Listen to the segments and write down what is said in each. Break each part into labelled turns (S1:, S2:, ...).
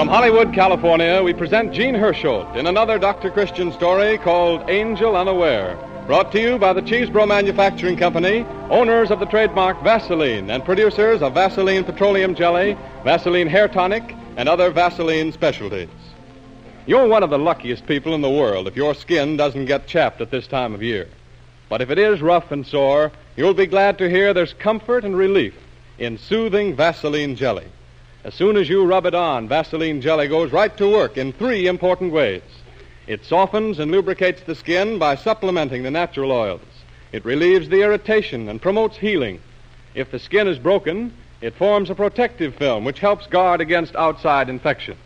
S1: From Hollywood, California, we present Jean Hersholt in another Dr. Christian story called Angel Unaware, brought to you by the Cheesebro Manufacturing Company, owners of the trademark Vaseline and producers of Vaseline Petroleum Jelly, Vaseline Hair Tonic, and other Vaseline specialties. You're one of the luckiest people in the world if your skin doesn't get chapped at this time of year. But if it is rough and sore, you'll be glad to hear there's comfort and relief in soothing Vaseline Jelly. As soon as you rub it on, Vaseline Jelly goes right to work in 3 important ways. It softens and lubricates the skin by supplementing the natural oils. It relieves the irritation and promotes healing. If the skin is broken, it forms a protective film which helps guard against outside infection.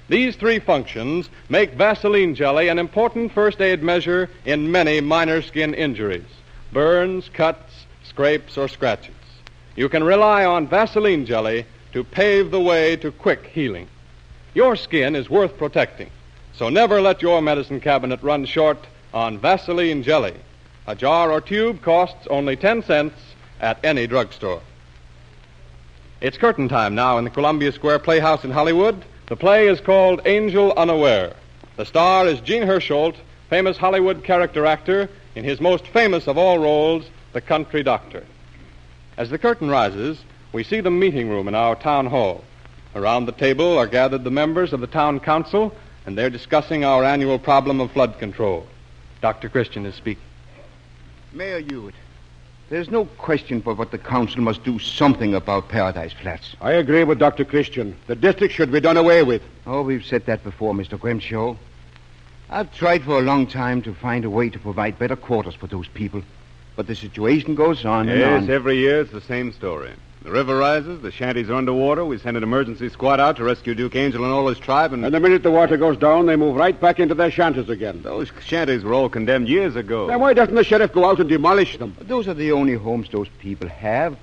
S1: These 3 functions make Vaseline Jelly an important first aid measure in many minor skin injuries, burns, cuts, scrapes, or scratches. You can rely on Vaseline Jelly to pave the way to quick healing. Your skin is worth protecting, so never let your medicine cabinet run short on Vaseline Jelly. A jar or tube costs only 10 cents at any drugstore. It's curtain time now in the Columbia Square Playhouse in Hollywood. The play is called Angel Unaware. The star is Jean Hersholt, famous Hollywood character actor, in his most famous of all roles, the country doctor. As the curtain rises, we see the meeting room in our town hall. Around the table are gathered the members of the town council, and they're discussing our annual problem of flood control. Dr. Christian is speaking.
S2: Mayor Hewitt, there's no question but what the council must do something about Paradise Flats.
S3: I agree with Dr. Christian. The district should be done away with.
S2: Oh, we've said that before, Mr. Grimshaw. I've tried for a long time to find a way to provide better quarters for those people. But the situation goes on and on.
S4: Yes, every year it's the same story. The river rises, the shanties are underwater, we send an emergency squad out to rescue Duke Angel and all his tribe, and
S3: the minute the water goes down, they move right back into their shanties again.
S4: Those shanties were all condemned years ago.
S3: Then why doesn't the sheriff go out and demolish them?
S2: But those are the only homes those people have.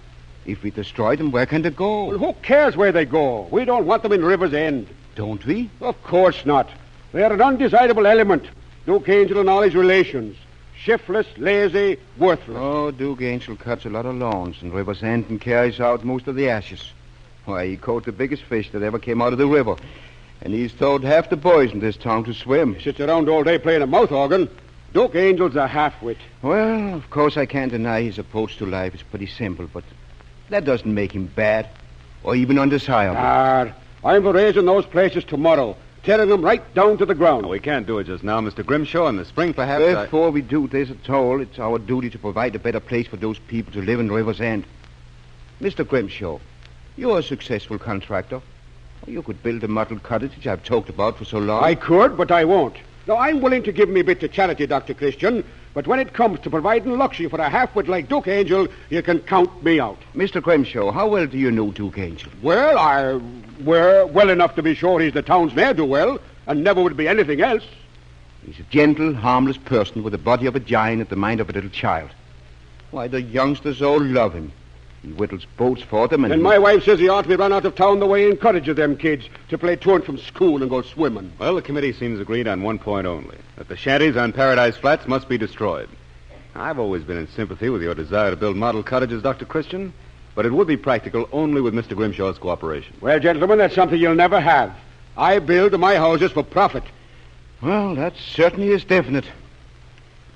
S2: If we destroy them, where can they go?
S3: Well, who cares where they go? We don't want them in River's End.
S2: Don't we?
S3: Of course not. They are an undesirable element. Duke Angel and all his relations. Shiftless, lazy, worthless.
S2: Oh, Duke Angel cuts a lot of lawns in River's End and carries out most of the ashes. Why, he caught the biggest fish that ever came out of the river. And he's taught half the boys in this town to swim.
S3: He sits around all day playing a mouth organ. Duke Angel's a half-wit.
S2: Well, of course I can't deny his approach to life is pretty simple, but that doesn't make him bad or even undesirable.
S3: I'm for raising those places tomorrow. Tearing them right down to the ground.
S4: No, we can't do it just now, Mr. Grimshaw. In the spring, perhaps.
S2: Before we do this at all, it's our duty to provide a better place for those people to live in River's End. Mr. Grimshaw, you're a successful contractor. You could build the model cottage which I've talked about for so long.
S3: I could, but I won't. Now, I'm willing to give me a bit to charity, Dr. Christian, but when it comes to providing luxury for a half-wit like Duke Angel, you can count me out.
S2: Mr. Grimshaw, how well do you know Duke Angel?
S3: Well, we're well enough to be sure he's the town's ne'er-do-well, and never would be anything else.
S2: He's a gentle, harmless person with the body of a giant and the mind of a little child. Why, the youngsters all love him. He whittles boats for them and...
S3: And my wife says he ought to be run out of town the way he encourages them kids to play truant from school and go swimming.
S4: Well, the committee seems agreed on one point only, that the shanties on Paradise Flats must be destroyed. I've always been in sympathy with your desire to build model cottages, Dr. Christian, but it would be practical only with Mr. Grimshaw's cooperation.
S3: Well, gentlemen, that's something you'll never have. I build my houses for profit.
S2: Well, that certainly is definite.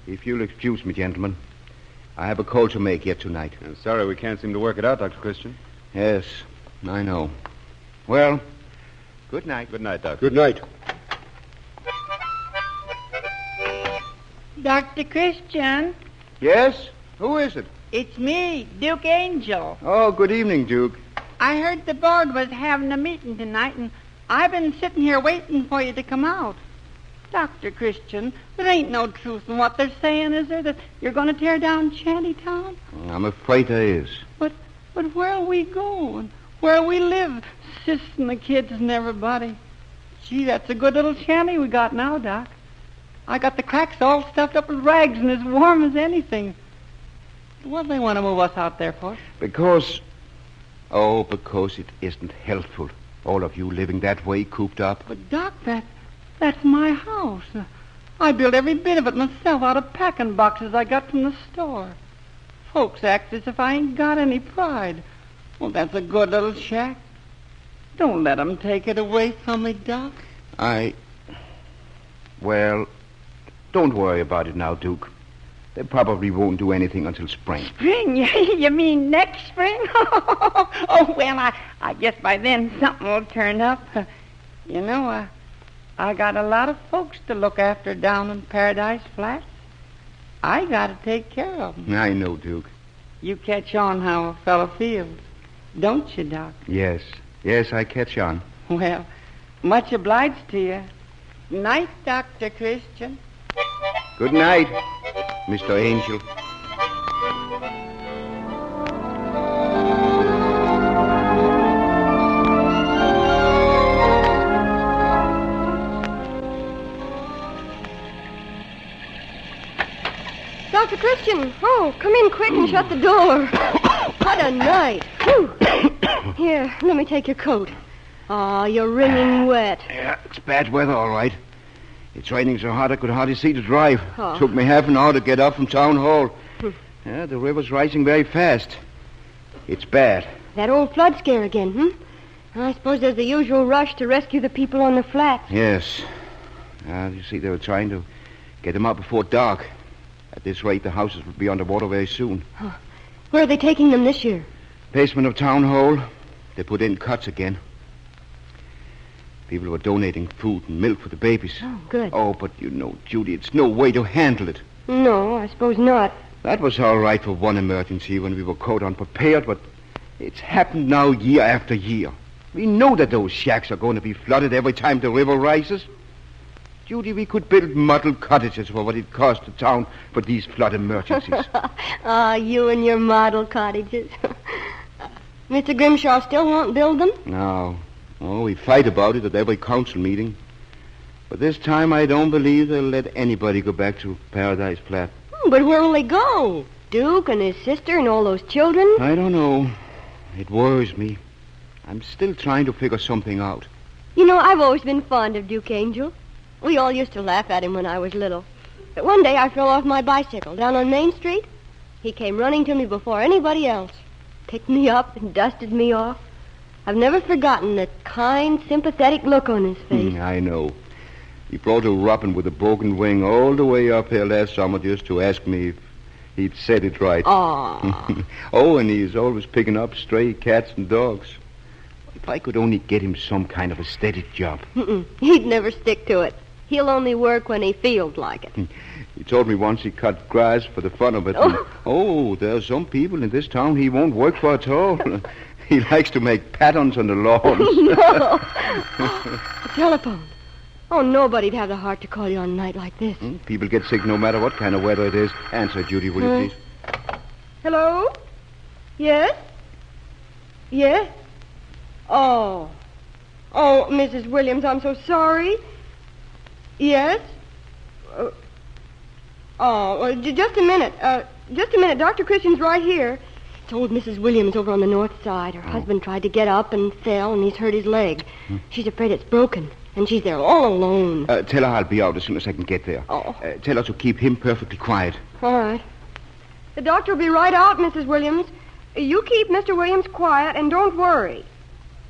S2: If you'll excuse me, gentlemen, I have a call to make yet tonight.
S4: I'm sorry we can't seem to work it out, Dr. Christian.
S2: Yes, I know. Well, good night.
S4: Good night, Doctor.
S3: Good night.
S5: Dr. Christian?
S2: Yes? Who is it?
S5: It's me, Duke Angel.
S2: Oh, good evening, Duke.
S5: I heard the board was having a meeting tonight, and I've been sitting here waiting for you to come out. Dr. Christian, there ain't no truth in what they're saying, is there, that you're going to tear down Shantytown?
S2: I'm afraid there is.
S5: But where'll we go, and where'll we live, Sis and the kids and everybody? Gee, that's a good little shanty we got now, Doc. I got the cracks all stuffed up with rags and as warm as anything. What do they want to move us out there for?
S2: Because it isn't healthful. All of you living that way, cooped up.
S5: But, Doc, that's my house. I built every bit of it myself out of packing boxes I got from the store. Folks act as if I ain't got any pride. Well, that's a good little shack. Don't let 'em take it away from me, Doc.
S2: Well, don't worry about it now, Duke. They probably won't do anything until spring.
S5: Spring? You mean next spring? Oh, well, I guess by then something will turn up. You know, I got a lot of folks to look after down in Paradise Flats. I got to take care of them.
S2: I know, Duke.
S5: You catch on how a fellow feels, don't you, Doc?
S2: Yes, I catch on.
S5: Well, much obliged to you. Night, Dr. Christian.
S2: Good night, Mr. Angel.
S6: Dr. Christian, come in quick and shut the door. What a night. Whew. Here, let me take your coat. You're wringing wet.
S2: Yeah, it's bad weather, all right. It's raining so hard I could hardly see to drive.
S6: Oh.
S2: Took me half an hour to get up from Town Hall. Yeah, the river's rising very fast. It's bad.
S6: That old flood scare again, I suppose there's the usual rush to rescue the people on the flats.
S2: Yes. You see, they were trying to get them out before dark. At this rate, the houses will be underwater very soon.
S6: Where are they taking them this year?
S2: Basement of Town Hall. They put in cuts again. People were donating food and milk for the babies.
S6: Oh, good.
S2: Oh, but you know, Judy, it's no way to handle it.
S6: No, I suppose not.
S2: That was all right for one emergency when we were caught unprepared, but it's happened now year after year. We know that those shacks are going to be flooded every time the river rises. Judy, we could build model cottages for what it costs the town for these flood emergencies.
S6: You and your model cottages. Mr. Grimshaw still won't build them?
S2: No. Oh, we fight about it at every council meeting. But this time I don't believe they'll let anybody go back to Paradise Flat.
S6: But where will they go? Duke and his sister and all those children?
S2: I don't know. It worries me. I'm still trying to figure something out.
S6: You know, I've always been fond of Duke Angel. We all used to laugh at him when I was little. But one day I fell off my bicycle down on Main Street. He came running to me before anybody else. Picked me up and dusted me off. I've never forgotten that kind, sympathetic look on his face.
S2: I know. He brought a robin with a broken wing all the way up here last summer just to ask me if he'd said it right.
S6: Aww.
S2: Oh, and he's always picking up stray cats and dogs. If I could only get him some kind of a steady job.
S6: He'd never stick to it. He'll only work when he feels like it.
S2: He told me once he cut grass for the fun of it. There are some people in this town he won't work for at all. He likes to make patterns on the lawns.
S6: No. The telephone. Oh, nobody'd have the heart to call you on a night like this.
S2: People get sick no matter what kind of weather it is. Answer, Judy, will you please?
S6: Hello? Yes? Yes? Oh, Mrs. Williams, I'm so sorry. Yes? Just a minute. Dr. Christian's right here. It's old Mrs. Williams over on the north side. Her husband tried to get up and fell, and he's hurt his leg. She's afraid it's broken, and she's there all alone.
S2: Tell her I'll be out as soon as I can get there. Tell her to keep him perfectly quiet.
S6: All right. The doctor will be right out, Mrs. Williams. You keep Mr. Williams quiet, and don't worry.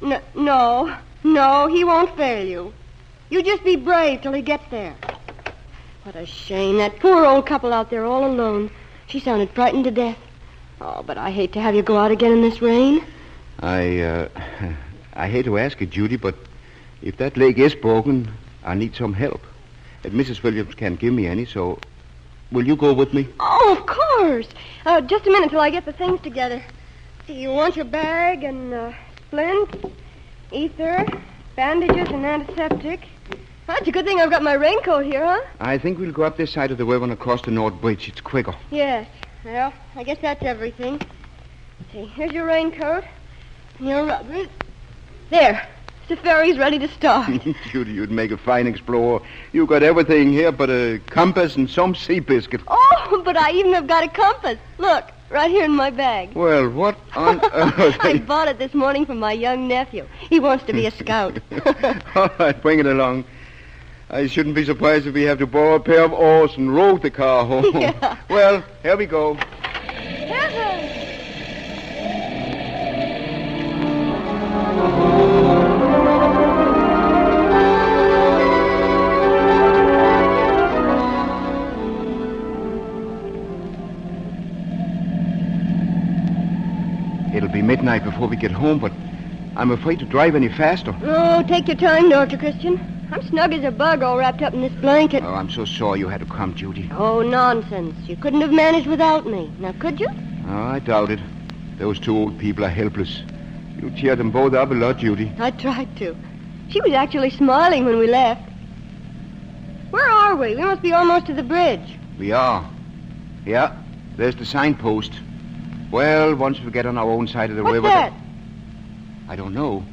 S6: No, he won't fail you. You just be brave till he gets there. What a shame, that poor old couple out there all alone. She sounded frightened to death. Oh, but I hate to have you go out again in this rain.
S2: I hate to ask you, Judy, but if that leg is broken, I need some help. And Mrs. Williams can't give me any, so will you go with me?
S6: Oh, of course. Just a minute till I get the things together. See, you want your bag and splint, ether, bandages, and antiseptic. That's a good thing I've got my raincoat here, huh?
S2: I think we'll go up this side of the river and across the North Bridge. It's quicker.
S6: Yes. Well, I guess that's everything. See, here's your raincoat. And your rubbers. There. The ferry's ready to start.
S2: Judy, you'd make a fine explorer. You got everything here but a compass and some sea biscuit.
S6: Oh, but I even have got a compass. Look, right here in my bag.
S2: Well, what on earth?
S6: I bought it this morning from my young nephew. He wants to be a scout.
S2: All right, bring it along. I shouldn't be surprised if we have to borrow a pair of oars and row the car home.
S6: Yeah.
S2: Well, here we go.
S6: Heaven!
S2: It'll be midnight before we get home, but I'm afraid to drive any faster.
S6: Oh, take your time, Dr. Christian. I'm snug as a bug all wrapped up in this blanket.
S2: Oh, I'm so sorry you had to come, Judy.
S6: Oh, nonsense. You couldn't have managed without me. Now, could you?
S2: Oh, I doubt it. Those two old people are helpless. You cheered them both up a lot, Judy.
S6: I tried to. She was actually smiling when we left. Where are we? We must be almost to the bridge.
S2: We are. Yeah, there's the signpost. Well, once we get on our own side of the river...
S6: What's that?
S2: I don't know.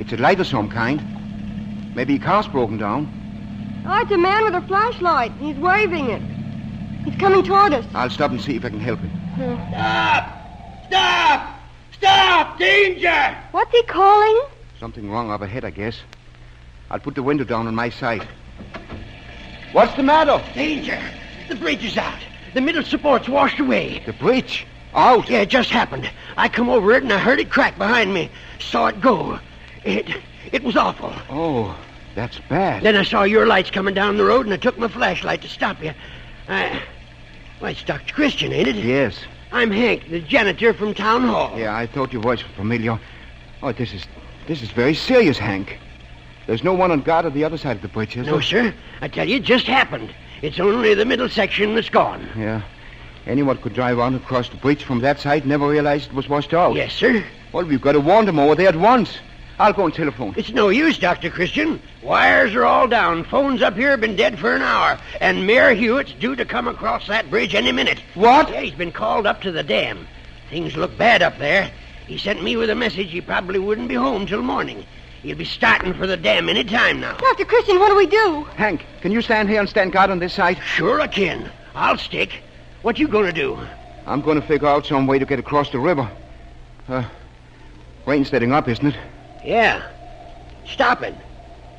S2: It's a light of some kind. Maybe a car's broken down.
S6: Oh, it's a man with a flashlight. He's waving it. He's coming toward us.
S2: I'll stop and see if I can help him.
S7: Stop! Stop! Stop! Danger!
S6: What's he calling?
S2: Something wrong up ahead, I guess. I'll put the window down on my side. What's the matter?
S7: Danger! The bridge is out. The middle support's washed away.
S2: The bridge? Out?
S7: Yeah, it just happened. I come over it and I heard it crack behind me. Saw it go. It was awful.
S2: Oh, that's bad.
S7: Then I saw your lights coming down the road and I took my flashlight to stop you. Well, it's Dr. Christian, ain't it?
S2: Yes.
S7: I'm Hank, the janitor from Town Hall.
S2: Yeah, I thought your voice was familiar. Oh, this is very serious, Hank. There's no one on guard at the other side of the bridge, is there?
S7: No, sir. I tell you, it just happened. It's only the middle section that's gone.
S2: Yeah. Anyone could drive on across the bridge from that side, never realize it was washed out.
S7: Yes, sir.
S2: Well, we've got to warn them over there at once. I'll go and telephone.
S7: It's no use, Dr. Christian. Wires are all down. Phones up here have been dead for an hour. And Mayor Hewitt's due to come across that bridge any minute.
S2: What?
S7: Yeah, he's been called up to the dam. Things look bad up there. He sent me with a message he probably wouldn't be home till morning. He'll be starting for the dam any time now.
S6: Dr. Christian, what do we do?
S2: Hank, can you stand here and stand guard on this side?
S7: Sure I can. I'll stick. What you gonna do?
S2: I'm going to figure out some way to get across the river. Rain's steadying up, isn't it?
S7: Yeah. Stopping.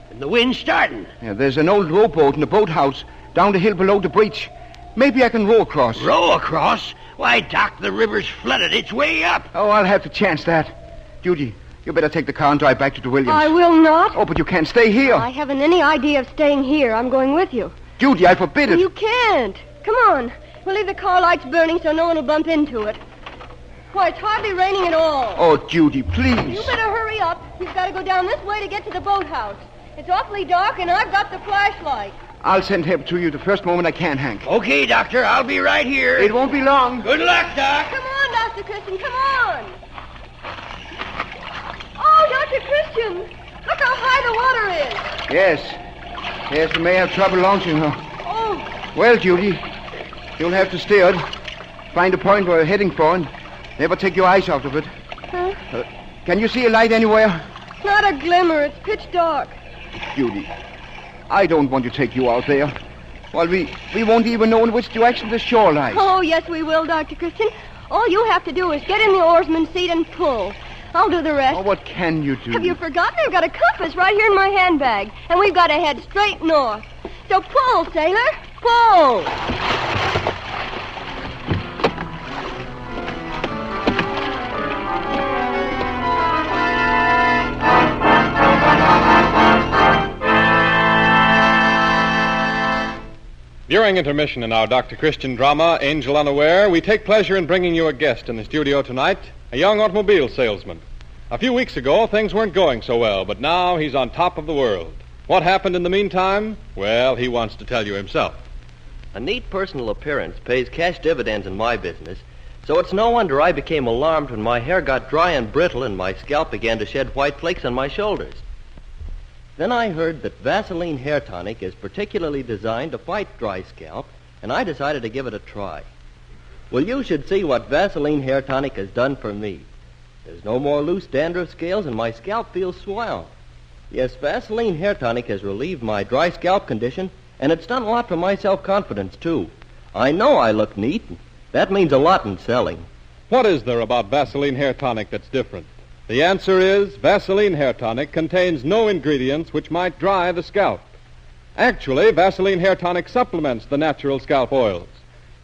S7: And the wind's starting.
S2: Yeah, there's an old rowboat in the boathouse down the hill below the bridge. Maybe I can row across.
S7: Row across? Why, Doc, the river's flooded. It's way up.
S2: Oh, I'll have to chance that. Judy, you better take the car and drive back to the Williams.
S6: I will not.
S2: Oh, but you can't stay here.
S6: I haven't any idea of staying here. I'm going with you.
S2: Judy, I forbid it.
S6: You can't. Come on. We'll leave the car lights burning so no one will bump into it. Why, it's hardly raining at all.
S2: Oh, Judy, please.
S6: You better hurry up. You've got to go down this way to get to the boathouse. It's awfully dark, and I've got the flashlight.
S2: I'll send help to you the first moment I can, Hank.
S7: Okay, Doctor, I'll be right here.
S2: It won't be long.
S7: Good luck, Doc.
S6: Come on, Dr. Christian, come on. Oh, Dr. Christian, look how high the water is.
S2: Yes, we may have trouble launching her.
S6: Oh.
S2: Well, Judy, you'll have to steer it. Find a point we're heading for and never take your eyes out of it.
S6: Huh?
S2: Can you see a light anywhere?
S6: Not a glimmer. It's pitch dark.
S2: Judy, I don't want to take you out there. Well, we won't even know in which direction the shore lies.
S6: Oh, yes, we will, Dr. Christian. All you have to do is get in the oarsman's seat and pull. I'll do the rest.
S2: Oh, what can you do?
S6: Have you forgotten? I've got a compass right here in my handbag, and we've got to head straight north. So pull, sailor. Pull.
S1: During intermission in our Dr. Christian drama, Angel Unaware, we take pleasure in bringing you a guest in the studio tonight, a young automobile salesman. A few weeks ago, things weren't going so well, but now he's on top of the world. What happened in the meantime? Well, he wants to tell you himself.
S8: A neat personal appearance pays cash dividends in my business, so it's no wonder I became alarmed when my hair got dry and brittle and my scalp began to shed white flakes on my shoulders. Then I heard that Vaseline Hair Tonic is particularly designed to fight dry scalp, and I decided to give it a try. Well, you should see what Vaseline Hair Tonic has done for me. There's no more loose dandruff scales, and my scalp feels swell. Yes, Vaseline Hair Tonic has relieved my dry scalp condition, and it's done a lot for my self-confidence, too. I know I look neat. That means a lot in selling.
S1: What is there about Vaseline Hair Tonic that's different? The answer is Vaseline Hair Tonic contains no ingredients which might dry the scalp. Actually, Vaseline Hair Tonic supplements the natural scalp oils.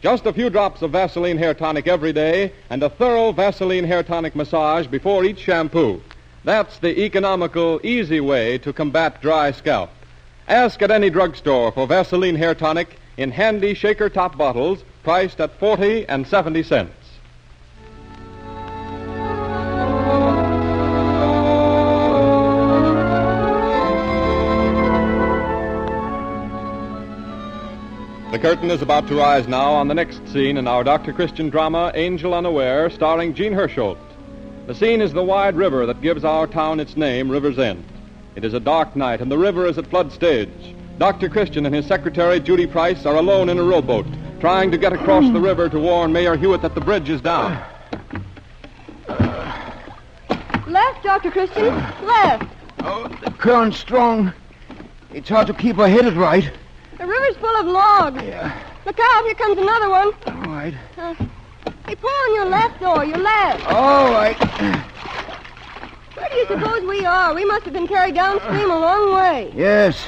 S1: Just a few drops of Vaseline Hair Tonic every day and a thorough Vaseline Hair Tonic massage before each shampoo. That's the economical, easy way to combat dry scalp. Ask at any drugstore for Vaseline Hair Tonic in handy shaker top bottles priced at 40 and 70 cents. The curtain is about to rise now on the next scene in our Dr. Christian drama, Angel Unaware, starring Jean Hersholt. The scene is the wide river that gives our town its name, River's End. It is a dark night, and the river is at flood stage. Dr. Christian and his secretary, Judy Price, are alone in a rowboat, trying to get across the river to warn Mayor Hewitt that the bridge is down.
S6: Left, Dr. Christian. Left.
S2: Oh, the current's strong. It's hard to keep her headed right.
S6: The river's full of logs.
S2: Yeah.
S6: Look out, here comes another one.
S2: All right.
S6: Hey, pull on your left oar, your left.
S2: All right.
S6: Where do you suppose we are? We must have been carried downstream a long way.
S2: Yes.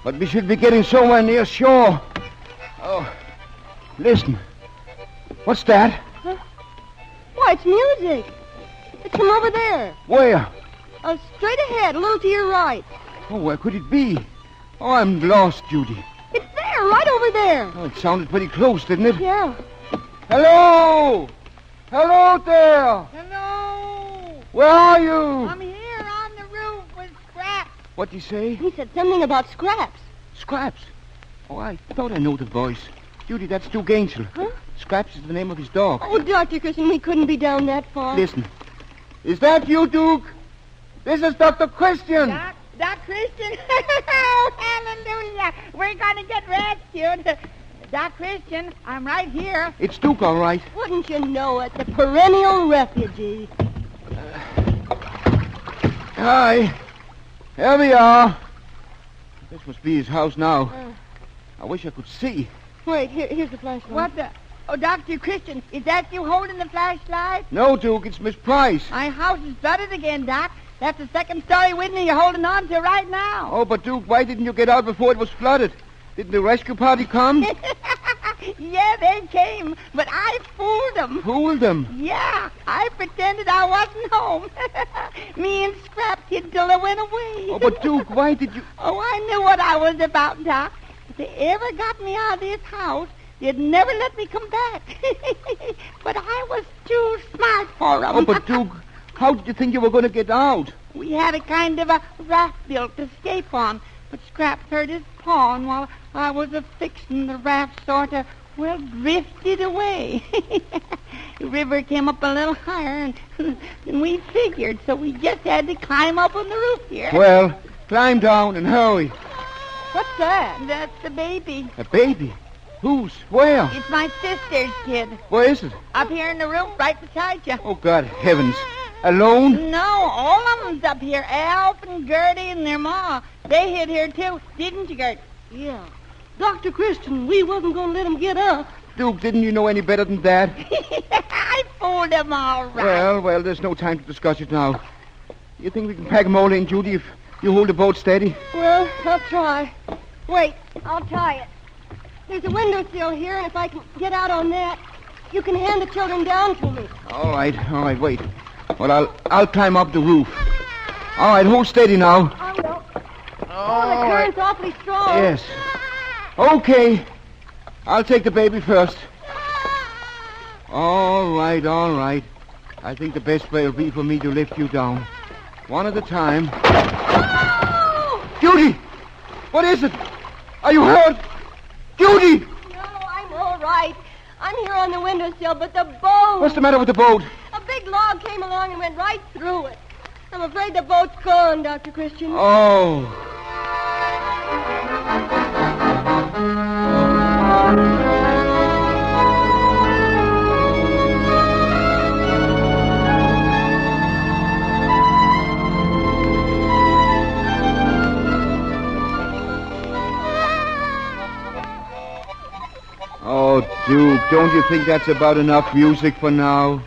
S2: But we should be getting somewhere near shore. Oh, listen. What's that?
S6: Huh? Why, it's music. It's from over there.
S2: Where?
S6: Straight ahead, a little to your right.
S2: Oh, where could it be? Oh, I'm lost, Judy.
S6: It's there, right over there.
S2: Oh, it sounded pretty close, didn't it?
S6: Yeah.
S2: Hello! Hello there!
S9: Hello!
S2: Where are you?
S9: I'm here on the roof with Scraps.
S2: What'd he say?
S6: He said something about Scraps.
S2: Scraps. Oh, I thought I know the voice. Judy, that's Duke Angel.
S6: Huh?
S2: Scraps is the name of his dog.
S6: Oh, Dr. Christian, we couldn't be down that far.
S2: Listen. Is that you, Duke? This is Dr. Christian.
S9: Doc Christian? Oh, hallelujah. We're going to get rescued. Doc Christian, I'm right here.
S2: It's Duke, all right.
S6: Wouldn't you know it? The perennial refugee.
S2: Hi. Here we are. This must be his house now. I wish I could see.
S6: Wait, here's the flashlight.
S9: What the? Oh, Dr. Christian, is that you holding the flashlight?
S2: No, Duke, it's Miss Price.
S9: My house is flooded again, Doc. That's the second story window you're holding on to right now.
S2: Oh, but Duke, why didn't you get out before it was flooded? Didn't the rescue party come?
S9: Yeah, they came, but I fooled them.
S2: Fooled them?
S9: Yeah, I pretended I wasn't home. Me and Scraps hid till they went away.
S2: Oh, but Duke, why did you...
S9: Oh, I knew what I was about, Doc. If they ever got me out of this house, they'd never let me come back. But I was too smart for them.
S2: Oh, but Duke, how did you think you were going to get out?
S9: We had a kind of a raft built to escape on, but Scraps hurt his paw, and while I was a-fixing the raft sort of, well, drifted away. The river came up a little higher than we figured, so we just had to climb up on the roof here.
S2: Well, climb down and hurry.
S6: What's that?
S9: That's the baby.
S2: A baby? Whose? Where?
S9: It's my sister's kid.
S2: Where is it?
S9: Up here in the room, right beside you.
S2: Oh, God heavens. Alone?
S9: No, all of them's up here. Alf and Gertie and their ma. They hid here, too. Didn't you, Gert?
S6: Yeah. Dr. Christian, we wasn't going to let him get up.
S2: Duke, didn't you know any better than that?
S9: I fooled them all right.
S2: Well, there's no time to discuss it now. You think we can pack them all in, Judy, if you hold the boat steady?
S6: Well, I'll try. Wait, I'll tie it. There's a windowsill here, and if I can get out on that, you can hand the children down to me.
S2: All right, wait. Well, I'll climb up the roof. All right, hold steady now.
S6: I will. Oh, the current's awfully strong.
S2: Yes. Okay. I'll take the baby first. All right. I think the best way will be for me to lift you down. One at a time.
S6: Oh!
S2: Judy! What is it? Are you hurt? Judy!
S6: No, I'm all right. I'm here on the windowsill, but the boat...
S2: What's the matter with the boat?
S6: A big log came along and went right through it. I'm afraid the boat's gone, Dr. Christian.
S2: Oh. Oh, Duke, don't you think that's about enough music for now?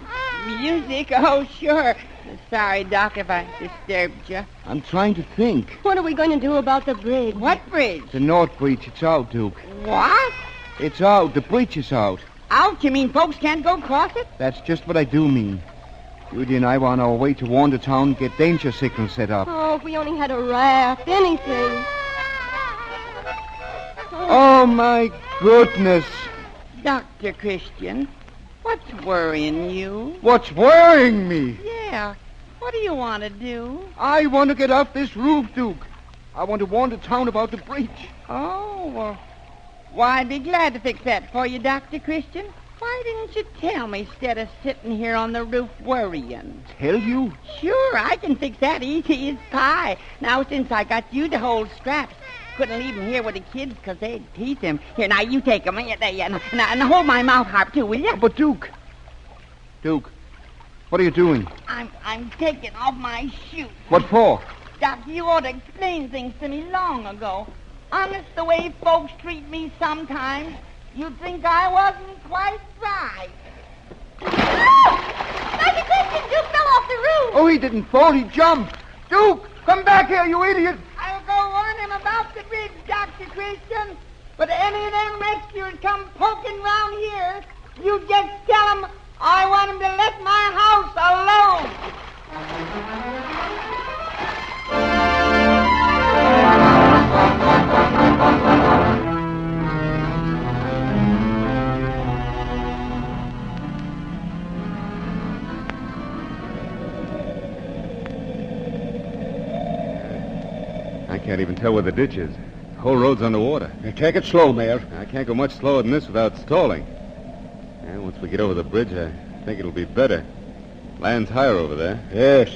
S9: Music? Oh, sure. Sorry, Doc, if I disturbed you.
S2: I'm trying to think.
S6: What are we going to do about the bridge?
S9: What bridge?
S2: The North Breach, it's out, Duke.
S9: What?
S2: It's out. The breach is out.
S9: Out? You mean folks can't go across it?
S2: That's just what I do mean. Judy and I were on our way to warn the town and get danger signals set up.
S6: Oh, if we only had a raft, anything.
S2: Oh, my goodness.
S9: Dr. Christian, what's worrying you?
S2: What's worrying me?
S9: Yeah. What do you want to do?
S2: I want to get off this roof, Duke. I want to warn the town about the breach.
S9: Oh, well, Why, I'd be glad to fix that for you, Dr. Christian. Why didn't you tell me instead of sitting here on the roof worrying?
S2: Tell you?
S9: Sure, I can fix that easy as pie. Now, since I got you to hold straps, couldn't leave him here with the kids because they'd tease him. Here, now, you take him. And hold my mouth harp, too, will you?
S2: But, Duke, what are you doing?
S9: I'm taking off my shoes.
S2: What for?
S9: Doc, you ought to explain things to me long ago. Honest, the way folks treat me sometimes, you'd think I wasn't quite right.
S6: Dr. Christian, Duke fell off the roof.
S2: Oh, he didn't fall. He jumped. Duke, come back here, you idiot.
S9: I'll go warn him about the bridge, Dr. Christian. But any of them rescuers come poking round here, you just tell them I want them to let my house alone.
S4: I can't even tell where the ditch is. The whole road's underwater.
S3: You take it slow, Mayor.
S4: I can't go much slower than this without stalling. And once we get over the bridge, I think it'll be better. Land's higher over there.
S3: Yes.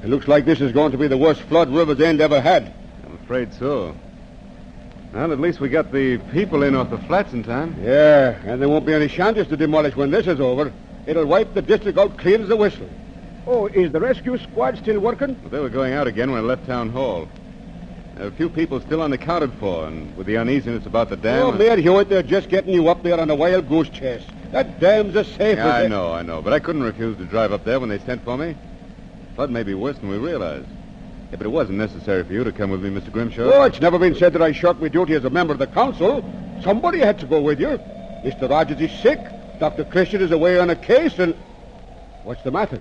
S3: It looks like this is going to be the worst flood River's End ever had.
S4: I'm afraid so. Well, at least we got the people in off the flats in time.
S3: Yeah, and there won't be any shanties to demolish when this is over. It'll wipe the district out clean as a whistle. Oh, is the rescue squad still working?
S4: Well, they were going out again when I left town hall. There are a few people still unaccounted for, and with the uneasiness about the dam...
S3: Oh, Mayor Hewitt, they're just getting you up there on a wild goose chase. That dam's as safe
S4: Yeah,
S3: as...
S4: I know. But I couldn't refuse to drive up there when they sent for me. Flood may be worse than we realized. Yeah, but it wasn't necessary for you to come with me, Mr. Grimshaw.
S3: Oh, it's never been said that I shirked my duty as a member of the council. Somebody had to go with you. Mr. Rogers is sick. Dr. Christian is away on a case, and... What's the matter?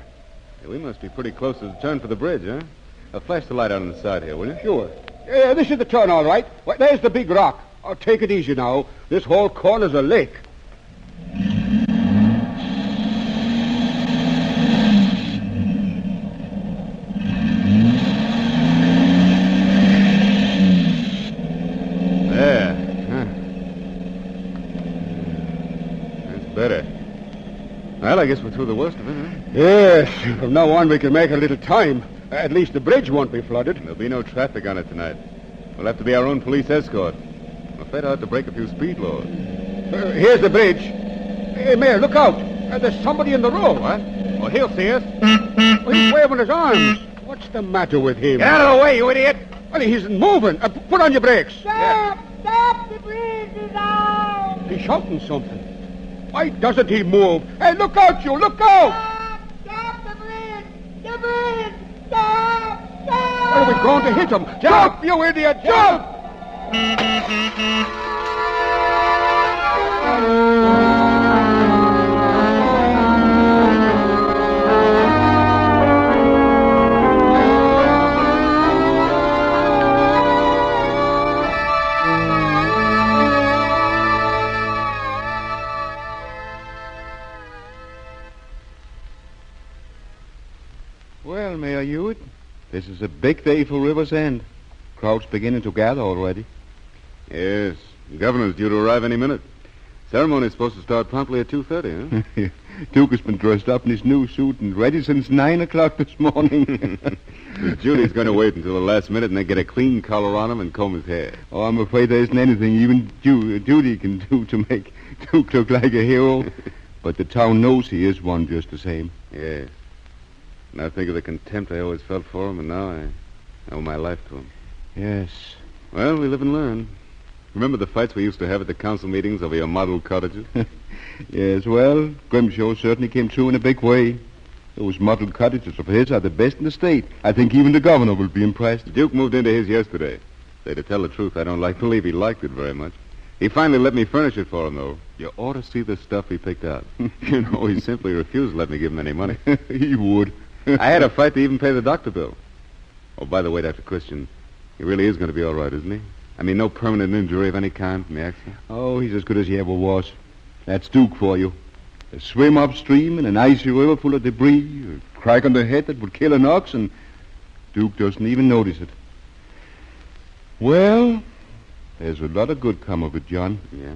S4: Yeah, we must be pretty close to the turn for the bridge, huh? Flash the light out on the side here, will you?
S3: Sure. Yeah, this is the turn, all right. Well, there's the big rock. Oh, take it easy now. This whole corner's a lake.
S4: There. Huh. That's better. Well, I guess we're through the worst of it, huh?
S3: Yes. From now on, we can make a little time. At least the bridge won't be flooded.
S4: There'll be no traffic on it tonight. We'll have to be our own police escort. I'm afraid I'll have to break a few speed laws.
S3: Here's the bridge. Hey, Mayor, look out. There's somebody in the road.
S4: What? Well, he'll see us.
S3: Oh, he's waving his arms. What's the matter with him?
S4: Get out of the way, you idiot!
S3: Well, he isn't moving. Put on your brakes.
S9: Stop! Stop! The bridge is out!
S3: He's shouting something. Why doesn't he move? Hey, look out, you! Look out!
S9: Stop the bridge! The bridge! Stop! Stop!
S3: Are we going to hit him? Jump, you idiot! Jump!
S2: Well, Mayor Hewitt, this is a big day for River's End. Crowd's beginning to gather already.
S4: Yes. The governor's due to arrive any minute. Ceremony's supposed to start promptly at 2:30, huh?
S2: Duke has been dressed up in his new suit and ready since 9 o'clock this morning.
S4: Judy's going to wait until the last minute and then get a clean collar on him and comb his hair.
S2: Oh, I'm afraid there isn't anything even Judy can do to make Duke look like a hero. But the town knows he is one just the same.
S4: Yes. And I think of the contempt I always felt for him, and now I owe my life to him.
S2: Yes.
S4: Well, we live and learn. Remember the fights we used to have at the council meetings over your model cottages?
S2: Yes, well, Grimshaw certainly came through in a big way. Those model cottages of his are the best in the state. I think even the governor will be impressed.
S4: The Duke moved into his yesterday. Say, to tell the truth, I don't believe he liked it very much. He finally let me furnish it for him, though. You ought to see the stuff he picked out. You know, he simply refused to let me give him any money.
S2: He would.
S4: I had a fight to even pay the doctor bill. Oh, by the way, Dr. Christian, he really is going to be all right, isn't he? I mean, no permanent injury of any kind from the accident?
S2: Oh, he's as good as he ever was. That's Duke for you. A swim upstream in an icy river full of debris, a crack on the head that would kill an ox, and Duke doesn't even notice it. Well,
S3: There's a lot of good come of it, John.
S4: Yeah?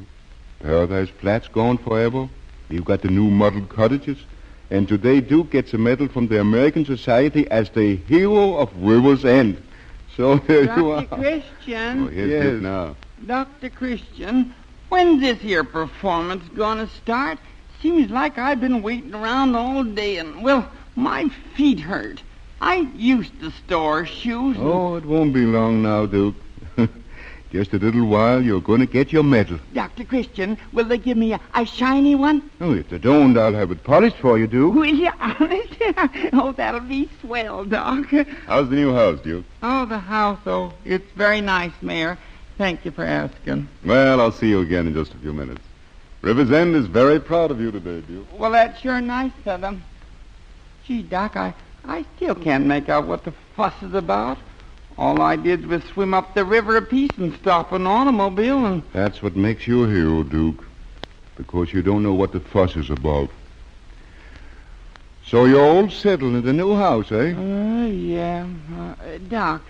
S3: Paradise Flats gone forever. We've got the new model cottages. And today Duke gets a medal from the American Society as the hero of River's End. So there you are.
S9: Dr. Christian.
S4: Oh, here's
S3: Yes.
S4: Duke now.
S9: Dr. Christian, when's this here performance gonna start? Seems like I've been waiting around all day and, well, my feet hurt. I used to store shoes.
S3: Oh, it won't be long now, Duke. Just a little while, you're going to get your medal.
S9: Dr. Christian, will they give me a shiny one?
S3: Oh, if they don't, I'll have it polished for you, Duke.
S9: Will you, honest? Oh, that'll be swell, Doc.
S4: How's the new house, Duke?
S9: Oh, the house, oh, it's very nice, Mayor. Thank you for asking.
S4: Well, I'll see you again in just a few minutes. River's End is very proud of you today, Duke.
S9: Well, that's sure nice of them. Gee, Doc, I still can't make out what the fuss is about. All I did was swim up the river a piece and stop an automobile and...
S3: That's what makes you a hero, Duke. Because you don't know what the fuss is about. So you're all settled in the new house, eh?
S9: Yeah. Doc,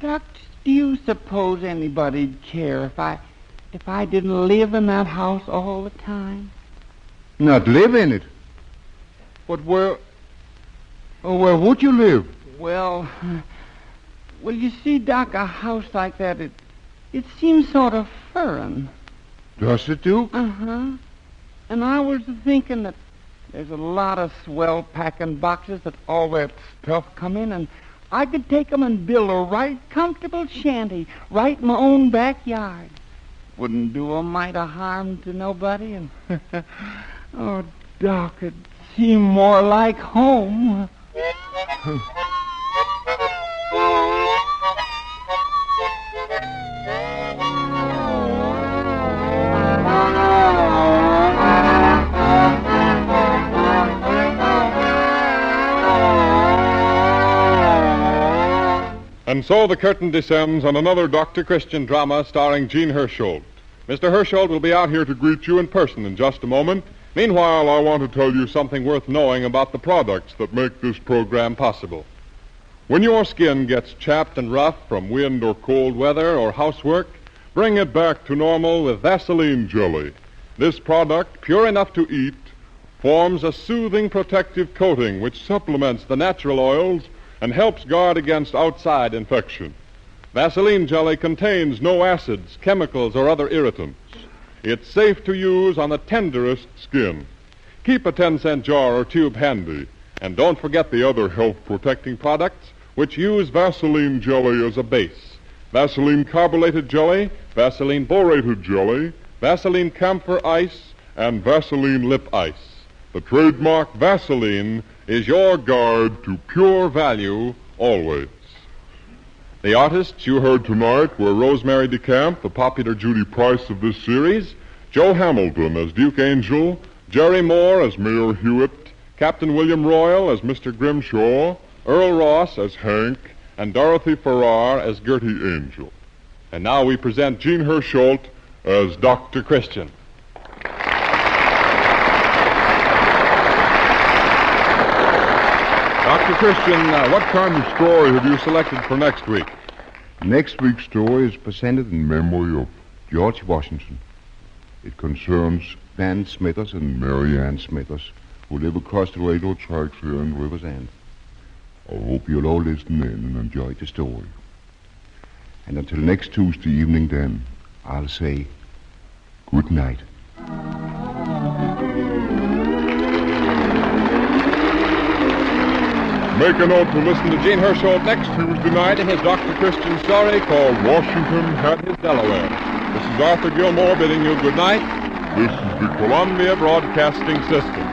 S9: do you suppose anybody'd care if I didn't live in that house all the time?
S3: Not live in it? But where... Oh, where would you live?
S9: Well, you see, Doc, a house like that, it seems sort of foreign.
S3: Does it, Duke?
S9: Uh-huh. And I was thinking that there's a lot of swell packing boxes that all that stuff come in, and I could take 'em and build a right comfortable shanty right in my own backyard. Wouldn't do a mite of harm to nobody, and... oh, Doc, it'd seem more like home.
S1: And so the curtain descends on another Dr. Christian drama starring Jean Hersholt. Mr. Hersholt will be out here to greet you in person in just a moment. Meanwhile, I want to tell you something worth knowing about the products that make this program possible. When your skin gets chapped and rough from wind or cold weather or housework, bring it back to normal with Vaseline jelly. This product, pure enough to eat, forms a soothing protective coating which supplements the natural oils and helps guard against outside infection. Vaseline jelly contains no acids, chemicals, or other irritants. It's safe to use on the tenderest skin. Keep a 10-cent jar or tube handy. And don't forget the other health-protecting products which use Vaseline jelly as a base. Vaseline carbonated jelly, Vaseline borated jelly, Vaseline camphor ice, and Vaseline lip ice. The trademark Vaseline is your guide to pure value always. The artists you heard tonight were Rosemary DeCamp, the popular Judy Price of this series, Joe Hamilton as Duke Angel, Jerry Moore as Mayor Hewitt, Captain William Royal as Mr. Grimshaw, Earl Ross as Hank, and Dorothy Farrar as Gertie Angel. And now we present Jean Hersholt as Dr. Christian. Dr. Christian, what kind of story have you selected for next week?
S3: Next week's story is presented in memory of George Washington. It concerns Dan Smithers and Mary Ann Smithers, who live across the railroad tracks here in River's End. I hope you'll all listen in and enjoy the story. And until next Tuesday evening, then, I'll say good night.
S1: Make a note to listen to Jean Hersholt next Tuesday night in his Dr. Christian story called Washington Had His Delaware. This is Arthur Gilmore bidding you good night. This is the Columbia Broadcasting System.